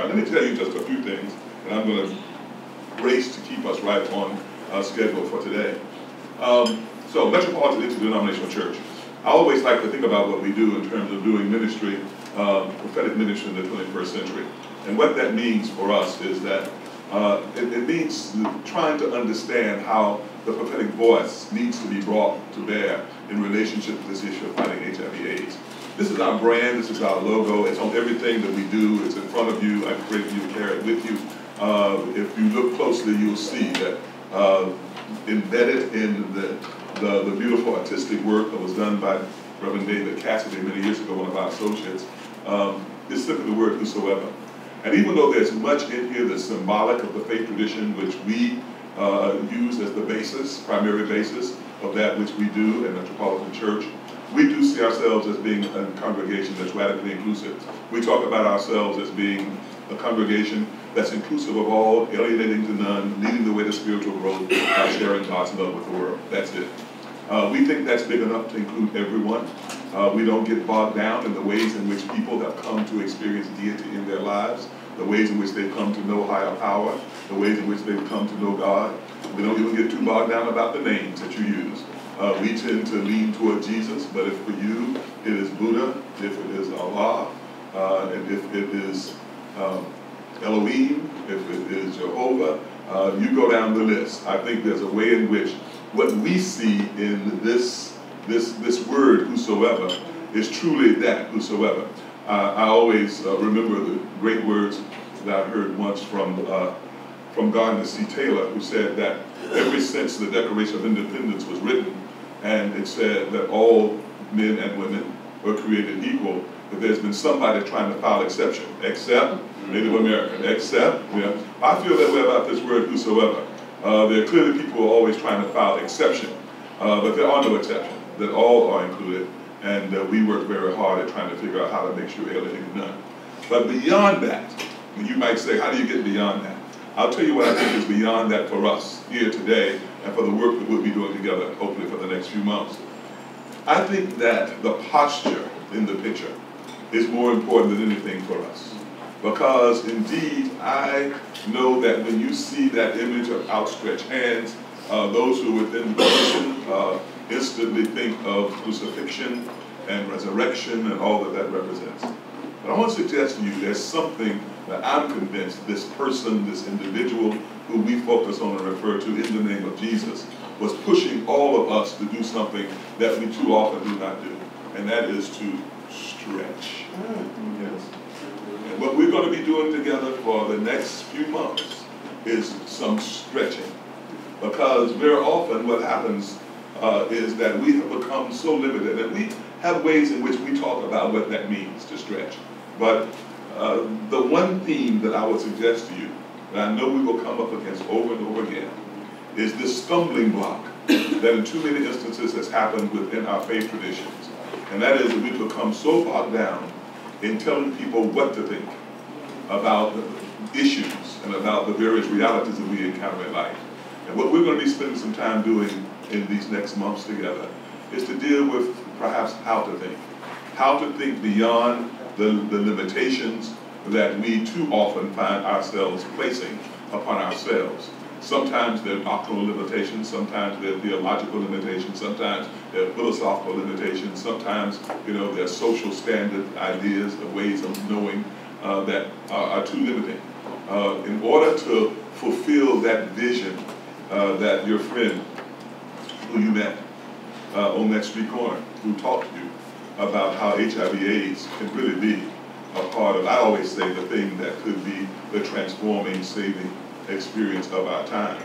Let me tell you just a few things, and I'm going to race to keep us right on schedule for today. So, Metropolitan Interdenominational Church. I always like to think about what we do in terms of doing ministry, prophetic ministry in the 21st century. And what that means for us is that it means trying to understand how the prophetic voice needs to be brought to bear in relationship to this issue of fighting HIV/AIDS. This is our brand, this is our logo, it's on everything that we do, it's in front of you, I pray that you carry it with you. If you look closely, you'll see that embedded in the beautiful artistic work that was done by Reverend David Cassidy many years ago, one of our associates, is simply the word whosoever. And even though there's much in here that's symbolic of the faith tradition which we use as the basis, primary basis of that which we do in Metropolitan Church, we do see ourselves as being a congregation that's radically inclusive. We talk about ourselves as being a congregation that's inclusive of all, alienating to none, leading the way to spiritual growth by sharing God's love with the world. That's it. We think that's big enough to include everyone. We don't get bogged down in the ways in which people have come to experience deity in their lives, the ways in which they've come to know higher power, the ways in which they've come to know God. We don't even get too bogged down about the names that you use. We tend to lean toward Jesus, but if for you it is Buddha, if it is Allah, and if it is Elohim, if it is Jehovah, you go down the list. I think there's a way in which what we see in this word, whosoever, is truly that, whosoever. I always remember the great words that I heard once from Gardner C. Taylor, who said that ever since the Declaration of Independence was written, and it said that all men and women were created equal, that there's been somebody trying to file exception, except Native American, except, I feel that way about this word, whosoever. There are clearly people who are always trying to file exception, but there are no exceptions, that all are included, and we work very hard at trying to figure out how to make sure alienating none. But beyond that, and you might say, how do you get beyond that? I'll tell you what I think is beyond that for us here today, and for the work that we'll be doing together, hopefully for the next few months. I think that the posture in the picture is more important than anything for us. Because indeed, I know that when you see that image of outstretched hands, those who are within the position instantly think of crucifixion and resurrection and all that that represents. But I want to suggest to you there's something that I'm convinced this person, this individual who we focus on and refer to in the name of Jesus, was pushing all of us to do something that we too often do not do, and that is to stretch. Yes. And what we're going to be doing together for the next few months is some stretching. Because very often what happens is that we have become so limited, and we have ways in which we talk about what that means to stretch. But the one theme that I would suggest to you, that I know we will come up against over and over again, is this stumbling block that in too many instances has happened within our faith traditions. And that is that we've become so bogged down in telling people what to think about the issues and about the various realities that we encounter in life. And what we're going to be spending some time doing in these next months together is to deal with perhaps how to think beyond the limitations that we too often find ourselves placing upon ourselves. Sometimes there are doctrinal limitations, sometimes there are theological limitations, sometimes there are philosophical limitations, sometimes there are social standard ideas or ways of knowing that are too limiting. In order to fulfill that vision that your friend who you met on that street corner, who talked to you about how HIV/AIDS can really be a part of, I always say, the thing that could be the transforming, saving experience of our time,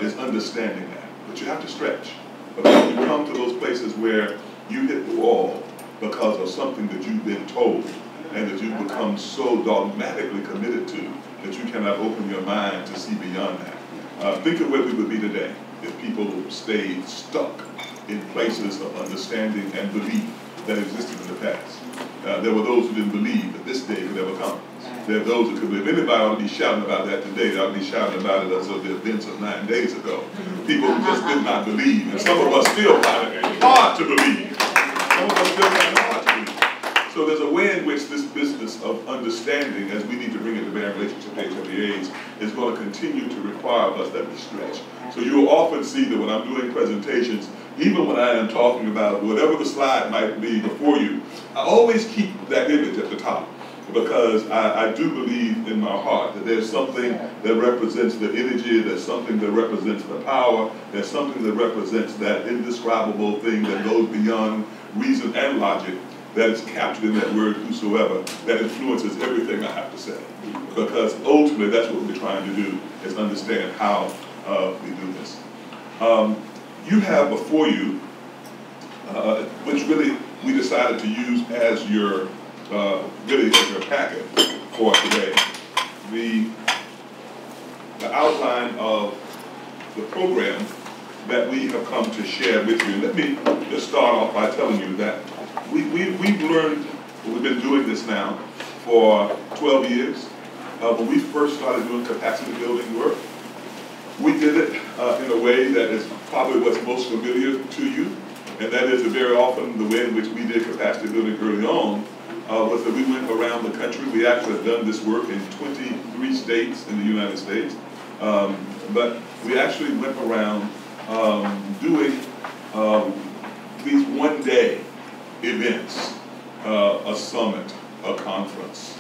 is understanding that. But you have to stretch. Because you come to those places where you hit the wall because of something that you've been told and that you've become so dogmatically committed to that you cannot open your mind to see beyond that. Think of where we would be today if people stayed stuck in places of understanding and belief that existed in the past. There were those who didn't believe that this day could ever come. There are those who could believe. Anybody ought to be shouting about that today. They ought to be shouting about it as of the events of 9 days ago. People who just did not believe. And some of us still find it hard to believe. Some of us still find it hard to believe. So there's a way in which this business of understanding, as we need to bring it to bear in relationship to HIV/AIDS, is going to continue to require us that we stretch. So you will often see that when I'm doing presentations, even when I am talking about whatever the slide might be before you, I always keep that image at the top, because I do believe in my heart that there's something that represents the energy, there's something that represents the power, there's something that represents that indescribable thing that goes beyond reason and logic, that is captured in that word whosoever, that influences everything I have to say. Because ultimately that's what we're trying to do, is understand how we do this. You have before you, which really we decided to use as your packet for today, the outline of the program that we have come to share with you. Let me just start off by telling you that we've learned, we've been doing this now for 12 years. When we first started doing capacity building work, we did it in a way that is probably what's most familiar to you, and that is that very often the way in which we did capacity building early on was that we went around the country. We actually have done this work in 23 states in the United States, but we actually went around doing these one-day events, a summit, a conference.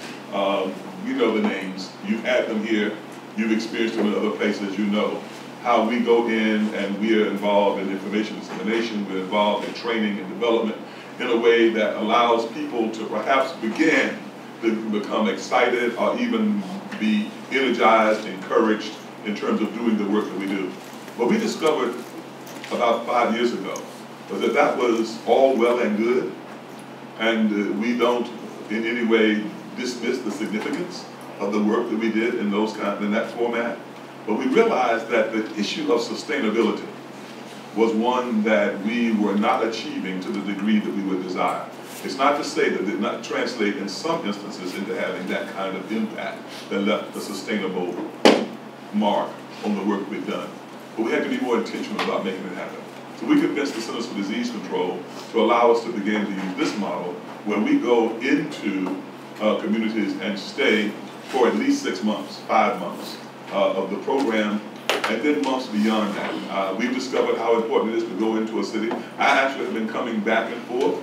You know the names. You've had them here. You've experienced them in other places. You know how we go in and we are involved in information dissemination. We're involved in training and development in a way that allows people to perhaps begin to become excited or even be energized, encouraged in terms of doing the work that we do. What we discovered about 5 years ago was that that was all well and good, and we don't in any way dismiss the significance of the work that we did in that format. But we realized that the issue of sustainability was one that we were not achieving to the degree that we would desire. It's not to say that it did not translate in some instances into having that kind of impact that left a sustainable mark on the work we've done. But we had to be more intentional about making it happen. So we convinced the Centers for Disease Control to allow us to begin to use this model where we go into communities and stay for at least 6 months, 5 months of the program, and then months beyond that. We've discovered how important it is to go into a city. I actually have been coming back and forth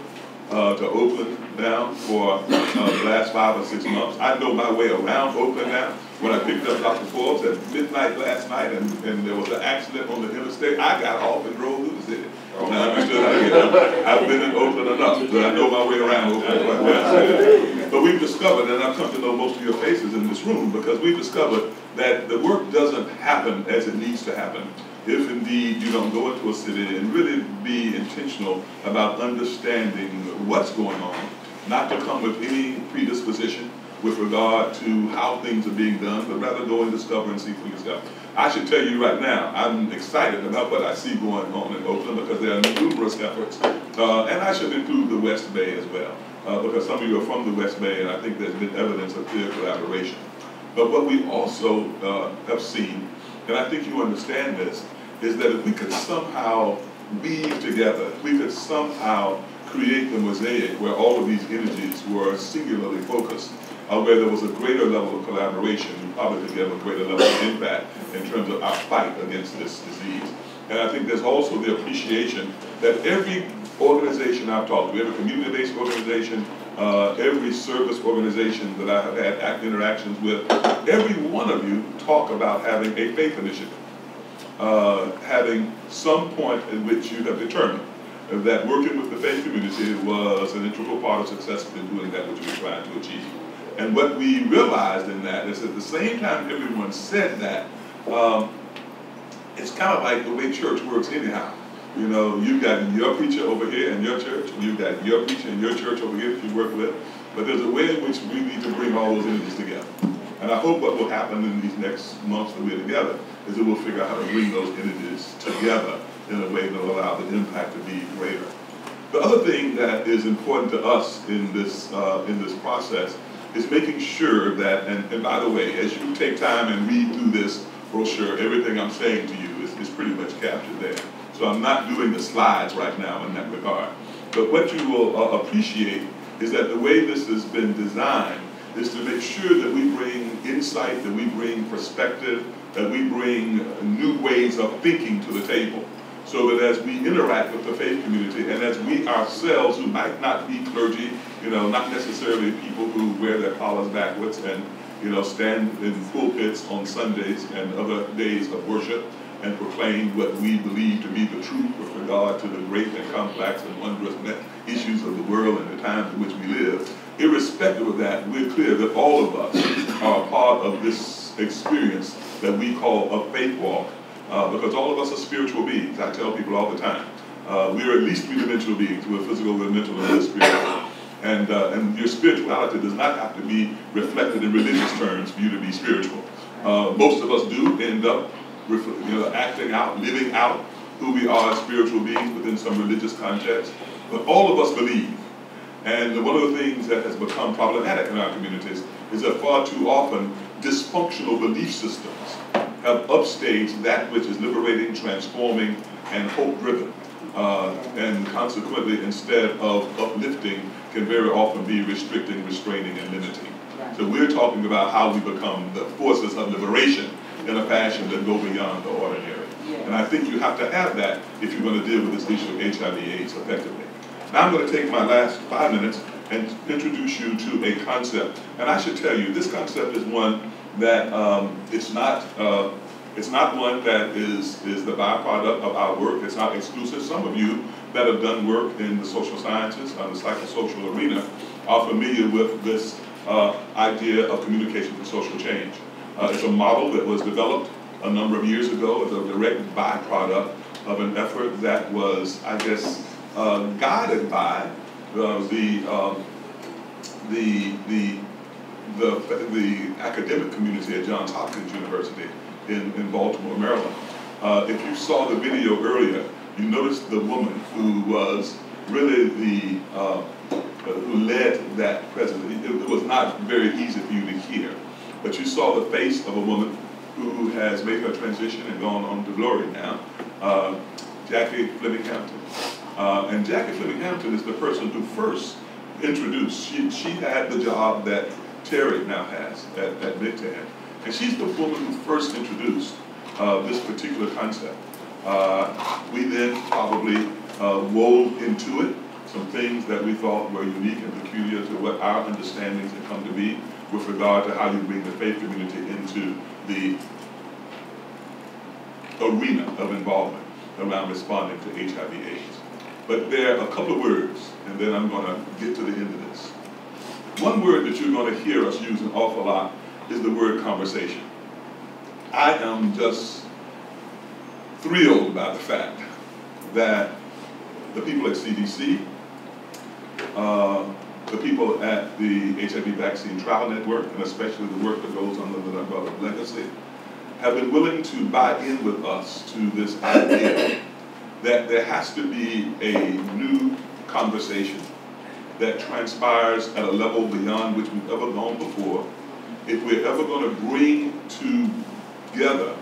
to Oakland now for the last 5 or 6 months. I know my way around Oakland now. When I picked up Dr. Forbes at midnight last night and there was an accident on the interstate, I got off and drove through the city. And I understood how to get out. I've been in Oakland enough that I know my way around Oakland quite well. But we've discovered, and I've come to know most of your faces in this room, because we've discovered that the work doesn't happen as it needs to happen if indeed you don't go into a city and really be intentional about understanding what's going on, not to come with any predisposition with regard to how things are being done, but rather go and discover and see for yourself. I should tell you right now, I'm excited about what I see going on in Oakland, because there are numerous efforts, and I should include the West Bay as well, because some of you are from the West Bay, and I think there's been evidence of clear collaboration. But what we also have seen, and I think you understand this, is that if we could somehow weave together, if we could somehow create the mosaic where all of these energies were singularly focused, where there was a greater level of collaboration, we probably could have a greater level of impact in terms of our fight against this disease. And I think there's also the appreciation that every organization I've talked to, every community-based organization, every service organization that I have had interactions with, every one of you talk about having a faith initiative, having some point in which you have determined that working with the faith community was an integral part of successfully doing that which we were trying to achieve. And what we realized in that is at the same time everyone said that, it's kind of like the way church works anyhow. You know, you've got your preacher over here in your church, and you've got your preacher in your church over here that you work with, but there's a way in which we need to bring all those energies together. And I hope what will happen in these next months that we're together is that we'll figure out how to bring those energies together in a way that will allow the impact to be greater. The other thing that is important to us in this process is making sure that, and by the way, as you take time and read through this brochure, everything I'm saying to you is pretty much captured there. So I'm not doing the slides right now in that regard. But what you will appreciate is that the way this has been designed is to make sure that we bring insight, that we bring perspective, that we bring new ways of thinking to the table, so that as we interact with the faith community, and as we ourselves, who might not be clergy, not necessarily people who wear their collars backwards and stand in pulpits on Sundays and other days of worship and proclaim what we believe to be the truth with regard to the great and complex and wondrous issues of the world and the times in which we live. Irrespective of that, we're clear that all of us are a part of this experience that we call a faith walk, because all of us are spiritual beings. I tell people all the time, we are at least three-dimensional beings. We're physical, we're mental, and we're spiritual. And your spirituality does not have to be reflected in religious terms for you to be spiritual. Most of us do end up acting out, living out who we are as spiritual beings within some religious context. But all of us believe. And one of the things that has become problematic in our communities is that far too often dysfunctional belief systems have upstaged that which is liberating, transforming, and hope-driven. And consequently, instead of uplifting, can very often be restricting, restraining, and limiting. So we're talking about how we become the forces of liberation in a fashion that go beyond the ordinary. And I think you have to have that if you're going to deal with this issue of HIV/AIDS effectively. Now I'm going to take my last 5 minutes and introduce you to a concept. And I should tell you, this concept is one that it's not one that is the byproduct of our work. It's not exclusive. Some of you that have done work in the social sciences, the psychosocial arena, are familiar with this idea of communication for social change. It's a model that was developed a number of years ago as a direct byproduct of an effort that was, I guess, guided by the academic community at Johns Hopkins University in Baltimore, Maryland. If you saw the video earlier, you noticed the woman who was really who led that president. It was not very easy for you to hear, but you saw the face of a woman who has made her transition and gone on to glory now, Jackie Fleming Hampton. And Jackie Fleming Hampton is the person who first introduced. She had the job that Terry now has at Big Ten. And she's the woman who first introduced this particular concept. We then probably wove into it some things that we thought were unique and peculiar to what our understandings had come to be with regard to how you bring the faith community into the arena of involvement around responding to HIV/AIDS. But there are a couple of words, and then I'm going to get to the end of this. One word that you're going to hear us use an awful lot is the word conversation. I am just thrilled by the fact that the people at CDC, the people at the HIV Vaccine Trial Network, and especially the work that goes under the umbrella of Legacy, have been willing to buy in with us to this idea that there has to be a new conversation that transpires at a level beyond which we've ever gone before, if we're ever going to bring together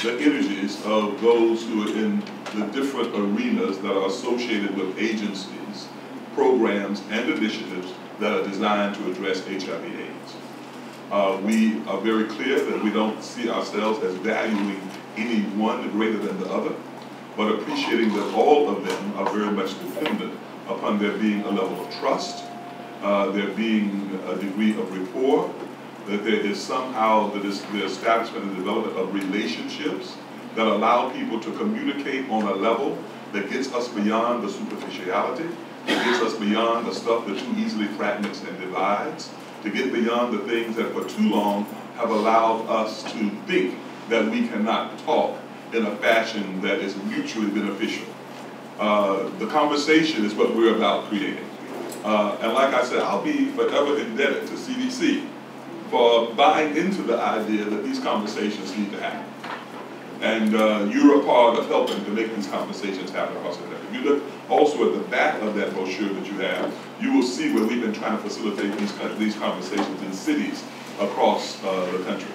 the energies of those who are in the different arenas that are associated with agencies, programs, and initiatives that are designed to address HIV/AIDS. We are very clear that we don't see ourselves as valuing any one greater than the other, but appreciating that all of them are very much dependent upon there being a level of trust, there being a degree of rapport, that there is somehow the establishment and development of relationships that allow people to communicate on a level that gets us beyond the superficiality, that gets us beyond the stuff that too easily fragments and divides, to get beyond the things that for too long have allowed us to think that we cannot talk in a fashion that is mutually beneficial. The conversation is what we're about creating. And like I said, I'll be forever indebted to CDC for buying into the idea that these conversations need to happen. And you're a part of helping to make these conversations happen across the country. If you look also at the back of that brochure that you have, you will see where we've been trying to facilitate these conversations in cities across the country.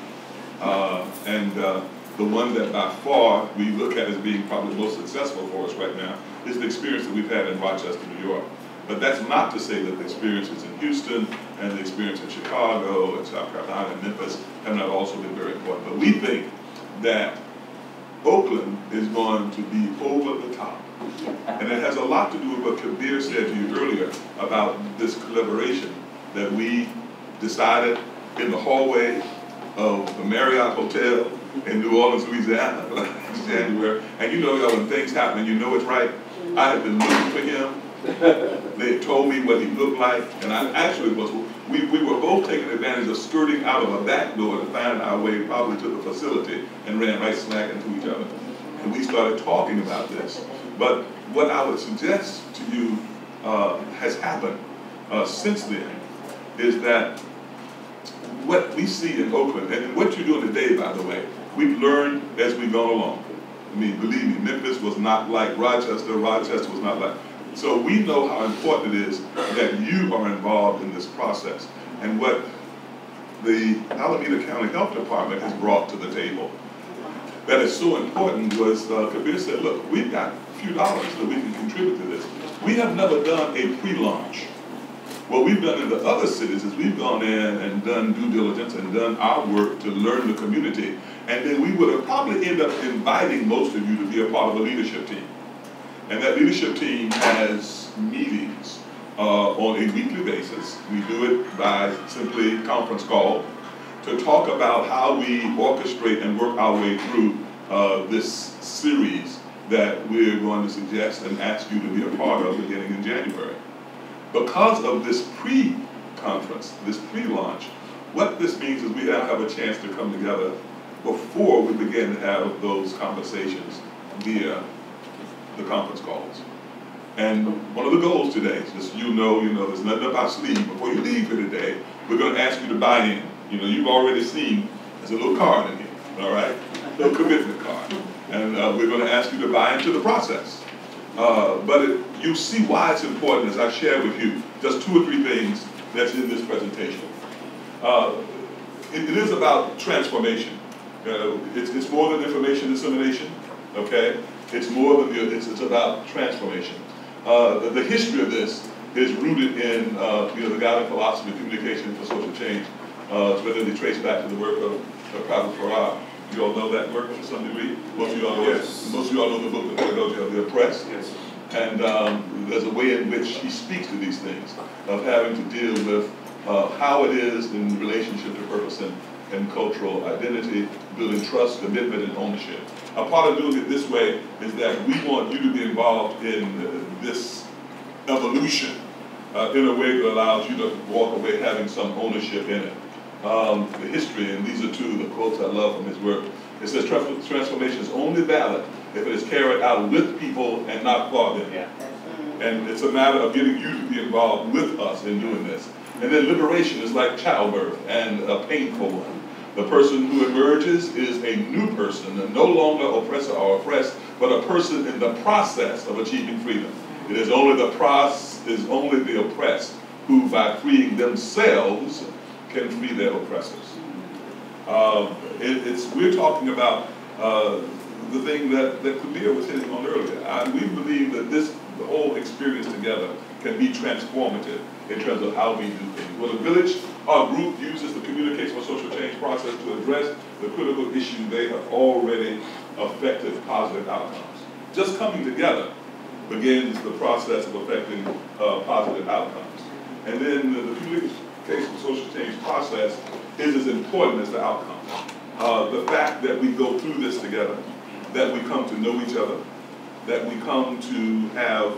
The one that by far we look at as being probably most successful for us right now is the experience that we've had in Rochester, New York. But that's not to say that the experiences in Houston and the experience in Chicago and South Carolina and Memphis have not also been very important. But we think that Oakland is going to be over the top. And it has a lot to do with what Kabir said to you earlier about this collaboration that we decided in the hallway of the Marriott Hotel in New Orleans, Louisiana, last January. And you know, y'all, when things happen and you know it's right, I had been looking for him. They told me what he looked like, and I actually we were both taking advantage of skirting out of a back door to find our way probably to the facility and ran right smack into each other. And we started talking about this. But what I would suggest to you has happened since then is that what we see in Oakland, and what you're doing today, by the way, we've learned as we've gone along. I mean, believe me, Memphis was not like Rochester, Rochester was not like. So we know how important it is that you are involved in this process. And what the Alameda County Health Department has brought to the table that is so important was Kabir said, look, we've got a few dollars that we can contribute to this. We have never done a pre-launch. What we've done in the other cities is we've gone in and done due diligence and done our work to learn the community. And then we would have probably ended up inviting most of you to be a part of a leadership team. And that leadership team has meetings on a weekly basis. We do it by simply conference call to talk about how we orchestrate and work our way through this series that we're going to suggest and ask you to be a part of beginning in January. Because of this pre-conference, this pre-launch, what this means is we now have a chance to come together before we begin to have those conversations via the conference calls. And one of the goals today, just so you know, there's nothing up our sleeve. Before you leave here today, we're going to ask you to buy in. You've already seen, there's a little card in here, all right? A little commitment card. And we're going to ask you to buy into the process. You see why it's important, as I share with you, just 2 or 3 things that's in this presentation. It is about transformation. It's more than information dissemination, okay? It's more than it's about transformation. The history of this is rooted in the guiding philosophy of communication for social change. It's really traced back to the work of Prophet Farah. You all know that work to some degree. Most of you all know, yes. Most of you all know the book, The Pedagogy of the Oppressed. Yes. And there's a way in which he speaks to these things of having to deal with how it is in relationship to purpose and cultural identity, building trust, commitment, and ownership. A part of doing it this way is that we want you to be involved in this evolution in a way that allows you to walk away having some ownership in it. The history, and these are 2 of the quotes I love from his work. It says transformation is only valid if it is carried out with people and not for them. Yeah. And it's a matter of getting you to be involved with us in doing this. And then liberation is like childbirth, and a painful one. The person who emerges is a new person, and no longer oppressor or oppressed, but a person in the process of achieving freedom. It is only the oppressed who, by freeing themselves, can free their oppressors. We're talking about the thing that Kabir was hitting on earlier. We believe that the whole experience together can be transformative in terms of how we do things. When a village or group uses the communication for social change process to address the critical issue, they have already affected positive outcomes. Just coming together begins the process of affecting positive outcomes. And then the communication for social change process is as important as the outcome. The fact that we go through this together, that we come to know each other, that we come to have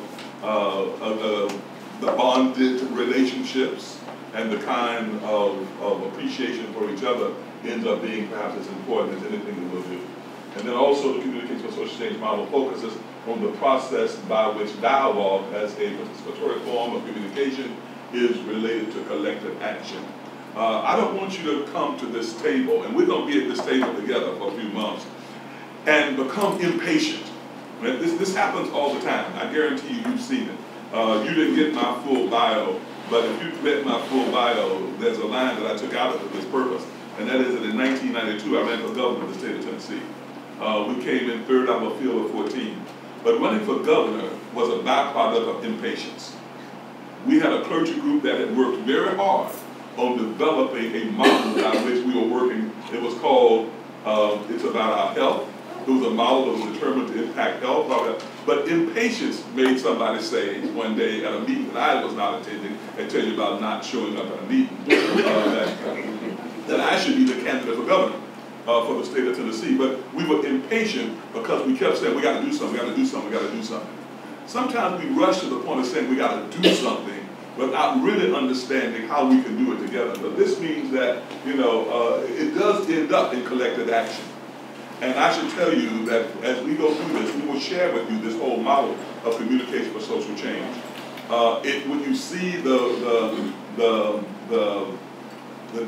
the bonded relationships and the kind of appreciation for each other ends up being perhaps as important as anything that we'll do. And then also the communication for social change model focuses on the process by which dialogue as a participatory form of communication is related to collective action. I don't want you to come to this table, and we're going to be at this table together for a few months, and become impatient. This happens all the time. I guarantee you've seen it. You didn't get my full bio, but if you read my full bio, there's a line that I took out of it for this purpose, and that is that in 1992, I ran for governor of the state of Tennessee. We came in 3rd out of a field of 14. But running for governor was a byproduct of impatience. we had a clergy group that had worked very hard on developing a model out which we were working. It was called, It's About Our Health. It was a model that was determined to impact health. But impatience made somebody say one day at a meeting that I was not attending, and tell you about not showing up at a meeting, that I should be the candidate for governor for the state of Tennessee. But we were impatient because we kept saying, we got to do something, we got to do something, we got to do something. Sometimes we rush to the point of saying we got to do something without really understanding how we can do it together. But this means that, it does end up in collective action. And I should tell you that as we go through this, we will share with you this whole model of communication for social change. When you see the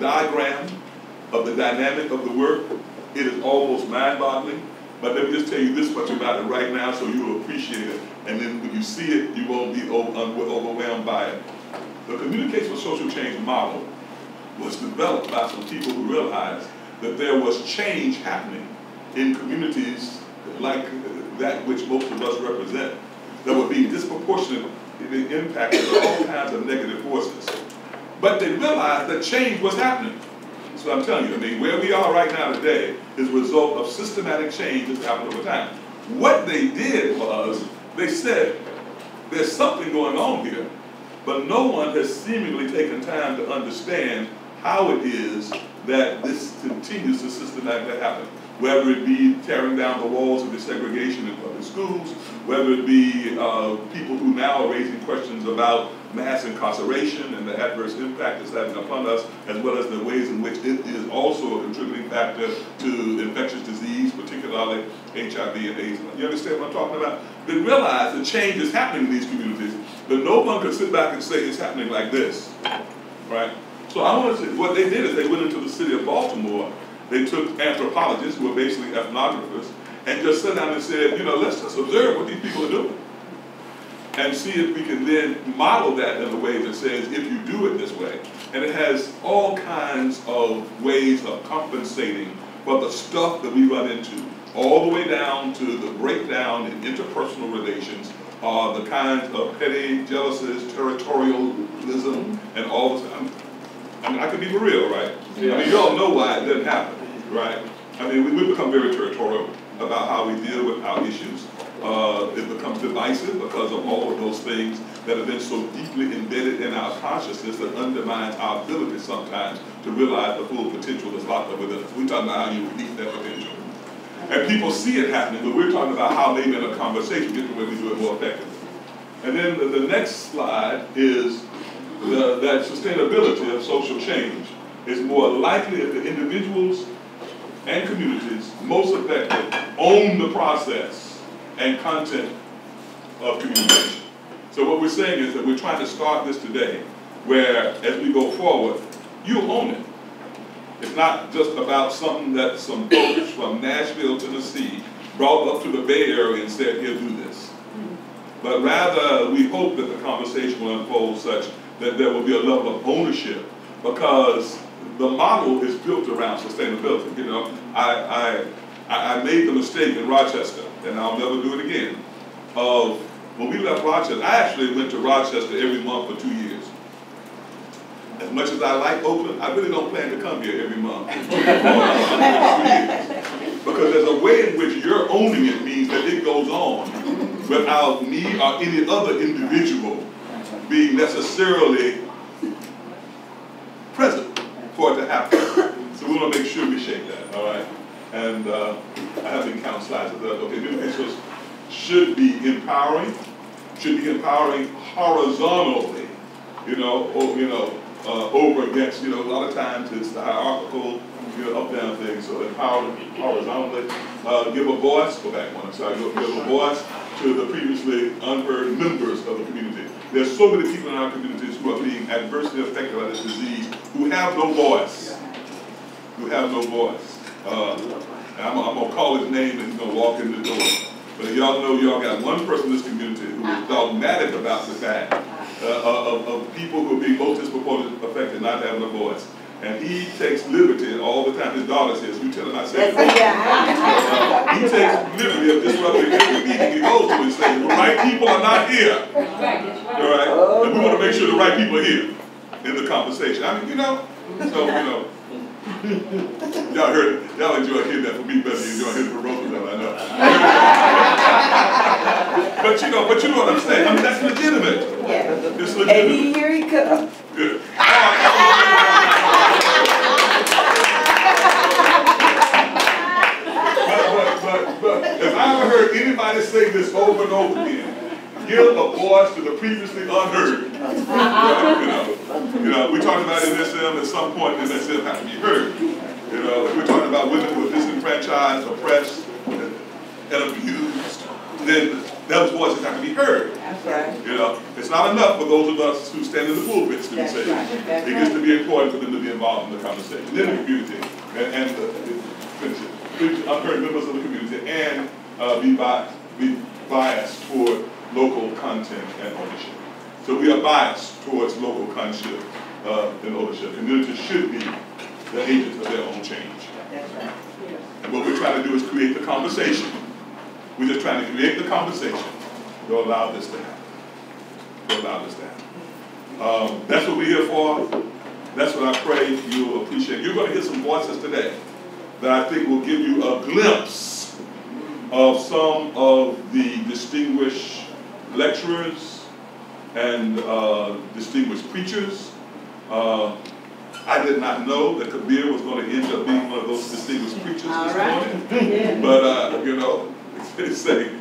diagram of the dynamic of the work, it is almost mind-boggling. But let me just tell you this much about it right now so you will appreciate it. And then when you see it, you won't be overwhelmed by it. The communication for social change model was developed by some people who realized that there was change happening in communities like that which most of us represent that were being disproportionately impacted by all kinds of negative forces. But they realized that change was happening. So I'm telling you, where we are right now today is a result of systematic change that's happened over time. What they did was, they said, there's something going on here, but no one has seemingly taken time to understand how it is that this continues to systematically happen. Whether it be tearing down the walls of desegregation in public schools, whether it be people who now are raising questions about mass incarceration and the adverse impact it's having upon us, as well as the ways in which it is also a contributing factor to infectious disease, particularly HIV and AIDS. You understand what I'm talking about? They realize that change is happening in these communities, but no one could sit back and say it's happening like this, right? So I want to say, what they did is they went into the city of Baltimore. They took anthropologists, who are basically ethnographers, and just sat down and said, let's just observe what these people are doing and see if we can then model that in a way that says, if you do it this way. And it has all kinds of ways of compensating for the stuff that we run into, all the way down to the breakdown in interpersonal relations, the kinds of petty jealousies, territorialism, and all this. I could be for real, right? Yeah. You all know why it doesn't happen, right? We've become very territorial about how we deal with our issues. It becomes divisive because of all of those things that have been so deeply embedded in our consciousness that undermines our ability sometimes to realize the full potential that's locked up within us. We're talking about how you release that potential. And people see it happening, but we're talking about how maybe in a conversation get to where we do it more effectively. And then the next slide is that sustainability of social change is more likely if the individuals and communities most affected own the process and content of communication. So what we're saying is that we're trying to start this today, where as we go forward, you'll own it. It's not just about something that some folks from Nashville, Tennessee brought up to the Bay Area and said, here, do this. But rather, we hope that the conversation will unfold such that there will be a level of ownership, because the model is built around sustainability. I made the mistake in Rochester, and I'll never do it again, of when we left Rochester. I actually went to Rochester every month for 2 years. As much as I like Oakland, I really don't plan to come here every month. Because there's a way in which you're owning it means that it goes on without me or any other individual being necessarily present for it to happen. So we want to make sure we shape that, all right? And I have been counting slides. Okay, communications should be empowering horizontally, over against, a lot of times it's the hierarchical, up-down thing. So empowering horizontally, give a voice, give a voice to the previously unheard members of the community. There's so many people in our communities who are being adversely affected by this disease who have no voice. And I'm going to call his name and he's going to walk in the door. But y'all know y'all got one person in this community who is dogmatic about the fact of people who are being most disproportionately affected not having a voice. And he takes liberty all the time. His daughter says, you tell him I said he takes liberty of disrupting every meeting he goes to and saying, the right people are not here. All right? And we want to make sure the right people are here in the conversation. I mean, you know, so, you know, y'all heard it. Y'all enjoy hearing that from me better than you enjoy hearing it from Roosevelt, I know. But you know what I'm saying? I mean, that's legitimate. Yeah. It's legitimate. And here he comes. Good. But if I ever heard anybody say this over and over again, give a voice to the previously unheard. You know, we talked about MSM at some point. MSM has to be heard. You know, if we're talking about women who are disenfranchised, oppressed, and abused, then those voices have to be heard. That's right. You know, it's not enough for those of us who stand in the pulpits to be saved. Right. It gets to be important for them to be involved in the conversation, in the community, and unheard members of the community, and be biased toward local content and ownership. So we are biased towards local content and ownership. Communities should be the agents of their own change. That's right. And what we're trying to do is create the conversation. We're just trying to create the conversation to allow this to happen. That's what we're here for. That's what I pray you'll appreciate. You're going to hear some voices today that I think will give you a glimpse of some of the distinguished lecturers and distinguished preachers. I did not know that Kabir was going to end up being one of those distinguished preachers this morning. Yeah. But, you know, it's saying,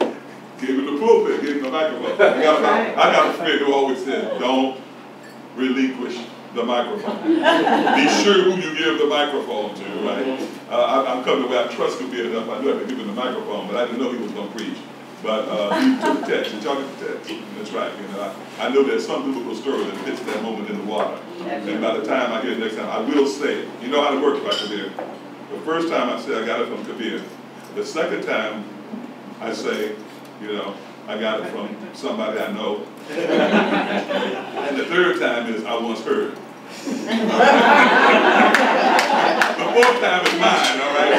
give him the pulpit, give him the microphone. I got a friend who always said, don't relinquish the microphone. Be sure who you give the microphone to, right? I'm coming where I trust Kabir enough. I knew I could give him the microphone, but I didn't know he was going to preach. But he took the text, and y'all get the text. That's right. You know, I know there's some biblical story that fits that moment in the water. And by the time I hear it next time, I will say, you know how it works by Kabir. The first time I say I got it from Kabir. The second time I say, you know, I got it from somebody I know. And the third time is I once heard. The fourth time is mine, all right?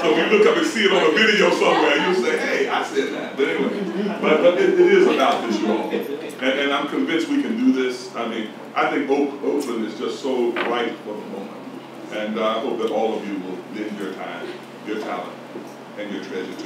So you look up and see it on a video somewhere, you'll say, hey, I said that. But anyway, but it is about this, you all. And I'm convinced we can do this. I mean, I think Oakland is just so right for the moment. And I hope that all of you will lend your time, your talent, and your treasure to